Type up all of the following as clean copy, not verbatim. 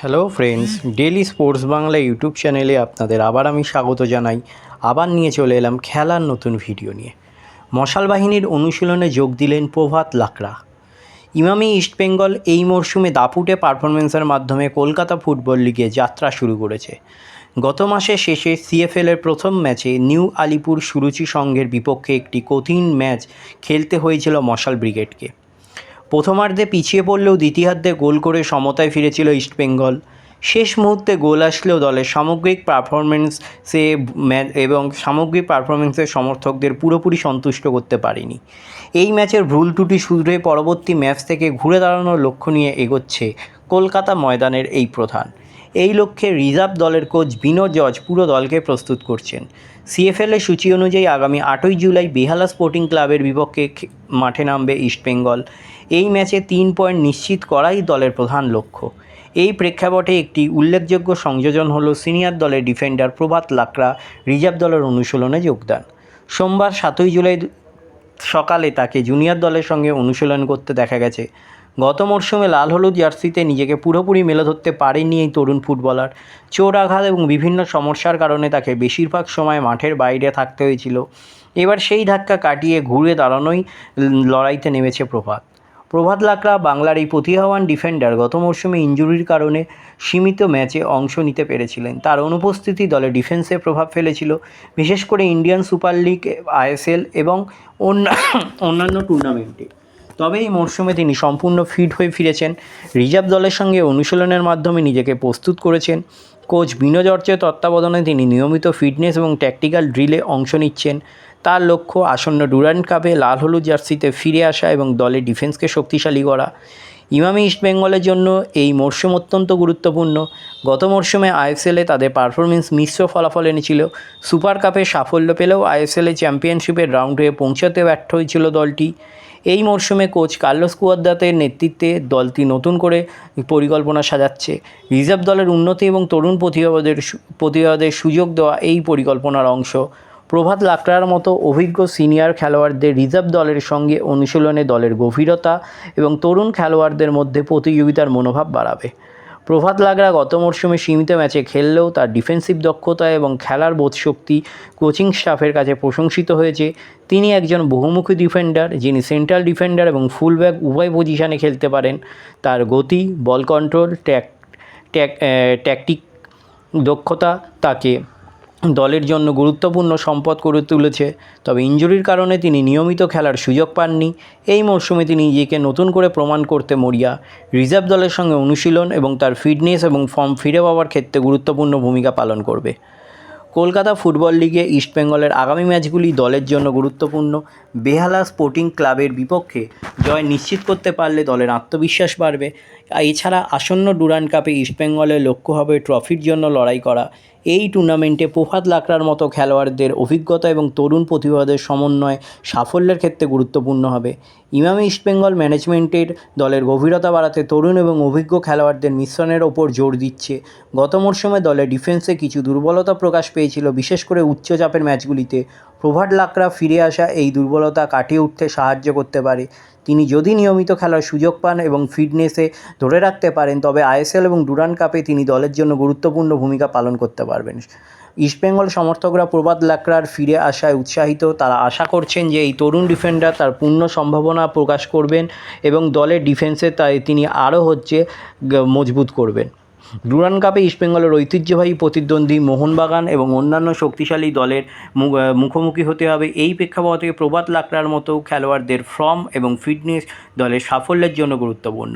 Hello friends, daily sports Bangla YouTube চ্যানেলে আপনাদের আবার আমি স্বাগত জানাই। আবার নিয়ে চলে এলাম খেলার নতুন ভিডিও নিয়ে। মশাল বাহিনীর অনুশীলনে যোগ দিলেন প্রভাত লাকড়া। ইমামি ইস্টবেঙ্গল এই মরশুমে দাপুটে পারফরমেন্সের মাধ্যমে কলকাতা ফুটবল লিগে যাত্রা শুরু করেছে। গত মাসের শেষে সিএফএলের প্রথম ম্যাচে নিউ আলিপুর সুরুচি সংঘের বিপক্ষে একটি কঠিন ম্যাচ খেলতে হয়েছিল মশাল ব্রিগেডকে। প্রথমার্ধে পিছিয়ে পড়লেও দ্বিতীয়ার্ধে গোল করে সমতায় ফিরেছিল ইস্টবেঙ্গল। শেষ মুহূর্তে গোল আসলেও দলের সামগ্রিক পারফরমেন্সে সমর্থকদের পুরোপুরি সন্তুষ্ট করতে পারেনি। এই ম্যাচের ভুল ত্রুটি শুধরে পরবর্তী ম্যাচ থেকে ঘুরে দাঁড়ানোর লক্ষ্য নিয়ে এগোচ্ছে কলকাতা ময়দানের এই প্রধান। এই লক্ষ্যে রিজার্ভ দলের কোচ বিনোদ জর্জ পুরো দলকে প্রস্তুত করছেন। সিএফএলের সূচি অনুযায়ী আগামী 8ই জুলাই বেহালা স্পোর্টিং ক্লাবের বিপক্ষে মাঠে নামবে ইস্টবেঙ্গল। এই ম্যাচে 3 পয়েন্ট নিশ্চিত করাই দলের প্রধান লক্ষ্য। এই প্রেক্ষাপটে একটি উল্লেখযোগ্য সংযোজন হলো সিনিয়র দলের ডিফেন্ডার প্রভাত লাকড়া রিজার্ভ দলের অনুশীলনে যোগদান। সোমবার 7ই জুলাই সকালে তাকে জুনিয়র দলের সঙ্গে অনুশীলন করতে দেখা গেছে। গত মরশুমে লাল হলুদ জার্সিতে নিজেকে পুরোপুরি মেলে ধরতে পারেননি এই তরুণ ফুটবলার। চোট আঘাত এবং বিভিন্ন সমস্যার কারণে তাকে বেশিরভাগ সময় মাঠের বাইরে থাকতে হয়েছিল। এবার সেই ধাক্কা কাটিয়ে ঘুরে দাঁড়ানোই লড়াইতে নেমেছে প্রভাত লাকড়া বাংলার এই প্রতিভাবান ডিফেন্ডার গত মরশুমে ইনজুরির কারণে সীমিত ম্যাচে অংশ নিতে পেরেছিলেন। তার অনুপস্থিতি দলে ডিফেন্সে প্রভাব ফেলেছিল, বিশেষ করে ইন্ডিয়ান সুপার লিগ, আইএসএল এবং অন্যান্য টুর্নামেন্টে। তবে এই মরশুমে তিনি সম্পূর্ণ ফিট হয়ে ফিরেছেন। রিজার্ভ দলের সঙ্গে অনুশীলনের মাধ্যমে নিজেকে প্রস্তুত করেছেন। কোচ বিনোদ জর্জের তত্ত্বাবধানে তিনি নিয়মিত ফিটনেস এবং ট্যাকটিক্যাল ড্রিলে অংশ নিচ্ছেন। তার লক্ষ্য আসন্ন ডুরান্ড কাপে লাল হলুদ জার্সিতে ফিরে আসা এবং দলের ডিফেন্সকে শক্তিশালী করা। ইমামি ইস্টবেঙ্গলের জন্য এই মরশুম অত্যন্ত গুরুত্বপূর্ণ। গত মরশুমে আইএসএলে তাদের পারফরমেন্স মিশ্র ফলাফল এনেছিল। সুপার কাপে সাফল্য পেলেও আইএসএলে চ্যাম্পিয়নশিপের রাউন্ডে পৌঁছাতে ব্যর্থ হয়েছিল দলটি। এই মরশুমে কোচ কার্লোস কুয়াদ্রাতের নেতৃত্বে দলটি নতুন করে পরিকল্পনা সাজাচ্ছে। রিজার্ভ দলের উন্নতি এবং তরুণ প্রতিভাদের সুযোগ দেওয়া এই পরিকল্পনার অংশ। প্রভাত লাকড়ার মতো অভিজ্ঞ সিনিয়র খেলোয়াড়দের রিজার্ভ দলের সঙ্গে অনুশীলনে দলের গভীরতা এবং তরুণ খেলোয়াড়দের মধ্যে প্রতিযোগিতার মনোভাব বাড়াবে। প্রভাত লাকড়া গত মরশুমে সীমিত ম্যাচে খেললেও তার ডিফেন্সিভ দক্ষতা এবং খেলার বোধশক্তি কোচিং স্টাফের কাছে প্রশংসিত হয়েছে। তিনি একজন বহুমুখী ডিফেন্ডার, যিনি সেন্ট্রাল ডিফেন্ডার এবং ফুলব্যাক উভয় পজিশনে খেলতে পারেন। তার গতি, বল কন্ট্রোল, ট্যাকটিক দক্ষতা তাকে দলের জন্য গুরুত্বপূর্ণ সম্পদ করে তুলেছে। তবে ইনজুরির কারণে তিনি নিয়মিত খেলার সুযোগ পাননি। এই মরশুমে তিনি নিজেকে নতুন করে প্রমাণ করতে মরিয়া। রিজার্ভ দলের সঙ্গে অনুশীলন এবং তার ফিটনেস এবং ফর্ম ফিরে পাওয়ার ক্ষেত্রে গুরুত্বপূর্ণ ভূমিকা পালন করবে। কলকাতা ফুটবল লিগে ইস্টবেঙ্গলের আগামী ম্যাচগুলি দলের জন্য গুরুত্বপূর্ণ। বেহালা স্পোর্টিং ক্লাবের বিপক্ষে জয় নিশ্চিত করতে পারলে দলের আত্মবিশ্বাস বাড়বে। এছাড়া আসন্ন ডুরান্ড কাপে ইস্টবেঙ্গলের লক্ষ্য হবে ট্রফির জন্য লড়াই করা। এই টুর্নামেন্টে প্রভাত লাকড়ার মতো খেলোয়াড়দের অভিজ্ঞতা এবং তরুণ প্রতিভাদের সমন্বয় সাফল্যের ক্ষেত্রে গুরুত্বপূর্ণ হবে। ইমামি ইস্টবেঙ্গল ম্যানেজমেন্টের দলের গভীরতা বাড়াতে তরুণ এবং অভিজ্ঞ খেলোয়াড়দের মিশ্রণের ওপর জোর দিচ্ছে। গত মরশুমে দলের ডিফেন্সে কিছু দুর্বলতা প্রকাশ পেয়েছিল, বিশেষ করে উচ্চচাপের ম্যাচগুলিতে। প্রভাত লাকড়া ফিরে আসা এই দুর্বলতা কাটিয়ে উঠতে সাহায্য করতে পারে। তিনি যদি নিয়মিত খেলার সুযোগ পান এবং ফিটনেসে ধরে রাখতে পারেন, তবে আইএসএল এবং ডুরান্ড কাপে তিনি দলের জন্য গুরুত্বপূর্ণ ভূমিকা পালন করতে পারবেন। ইস্টবেঙ্গল সমর্থকরা প্রভাত লাকড়ার ফিরে আসায় উৎসাহিত। তারা আশা করছেন যে এই তরুণ ডিফেন্ডার তার পূর্ণ সম্ভাবনা প্রকাশ করবেন এবং দলের ডিফেন্সে তিনি আরও মজবুত করবেন। ডুরান্ড কাপে ইস্টবেঙ্গলের ঐতিহ্যবাহী প্রতিদ্বন্দ্বী মোহনবাগান এবং অন্যান্য শক্তিশালী দলের মুখোমুখি হতে হবে। এই প্রেক্ষাপটে প্রভাত লাকড়ার মতো খেলোয়াড়দের ফর্ম এবং ফিটনেস দলের সাফল্যের জন্য গুরুত্বপূর্ণ।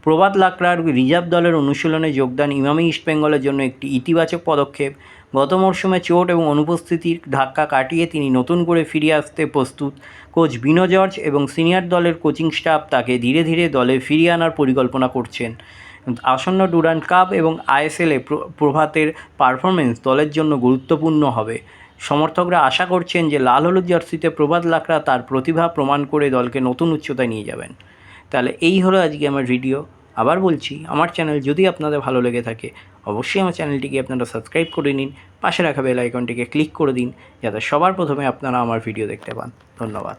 প্রভাত লাকড়ার রিজার্ভ দলের অনুশীলনে যোগদান ইমামি ইস্টবেঙ্গলের জন্য একটি ইতিবাচক পদক্ষেপ। গত মরশুমে চোট এবং অনুপস্থিতির ধাক্কা কাটিয়ে তিনি নতুন করে ফিরে আসতে প্রস্তুত। কোচ বিনোদ জর্জ এবং সিনিয়র দলের কোচিং স্টাফ তাকে ধীরে ধীরে দলে ফিরিয়ে আনার পরিকল্পনা করছেন। আসন্ন ডুরান্ড কাপ এবং আইএসএলে প্রভাতের পারফরমেন্স দলের জন্য গুরুত্বপূর্ণ হবে। সমর্থকরা আশা করছেন যে লাল হলুদ জার্সিতে প্রভাত লাকড়া তার প্রতিভা প্রমাণ করে দলকে নতুন উচ্চতায় নিয়ে যাবেন। তাহলে এই হলো আজকে আমার ভিডিও। আবার বলছি, আমার চ্যানেল যদি আপনাদের ভালো লেগে থাকে অবশ্যই আমার চ্যানেলটিকে আপনারা সাবস্ক্রাইব করে নিন, পাশে রাখা বেল আইকনটিকে ক্লিক করে দিন, যাতে সবার প্রথমে আপনারা আমার ভিডিও দেখতে পান। ধন্যবাদ।